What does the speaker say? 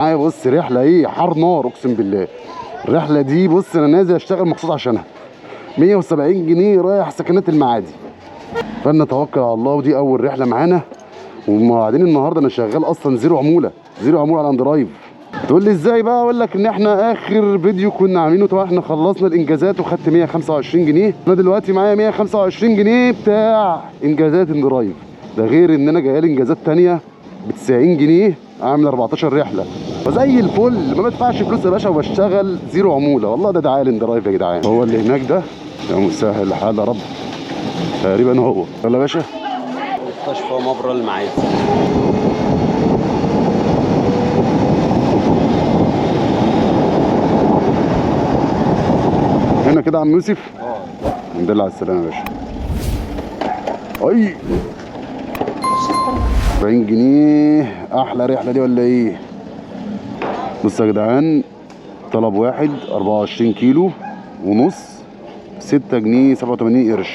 معايا بص رحله ايه حار نار اقسم بالله. الرحله دي بص انا نازل اشتغل مخصوص عشانها. 170 جنيه رايح سكنات المعادي. فلنتوكل على الله ودي اول رحله معانا. وبعدين النهارده انا شغال اصلا زيرو عموله، زيرو عموله على اندرايف. تقول لي ازاي بقى؟ اقول لك ان احنا اخر فيديو كنا عاملينه طبعا احنا خلصنا الانجازات وخدت 125 جنيه. انا دلوقتي معايا 125 جنيه بتاع انجازات اندرايف. ده غير ان انا جايه لي انجازات ثانيه ب 90 جنيه اعمل 14 رحله. فزي الفل ما بدفعش فلوس يا باشا وبشتغل زيرو عموله. والله ده دعايه الاندرايف يا جدعان. هو اللي هناك ده يا مسهل الحال يا رب. تقريبا هو. يلا يا باشا. مستشفى مبرى المعادي. هنا كده يا عم يوسف. الحمد لله على السلامه يا باشا. اي 40 جنيه احلى رحله دي ولا ايه؟ بصوا يا جدعان، طلب واحد 24 كيلو ونص 6 جنيه 87 قرش.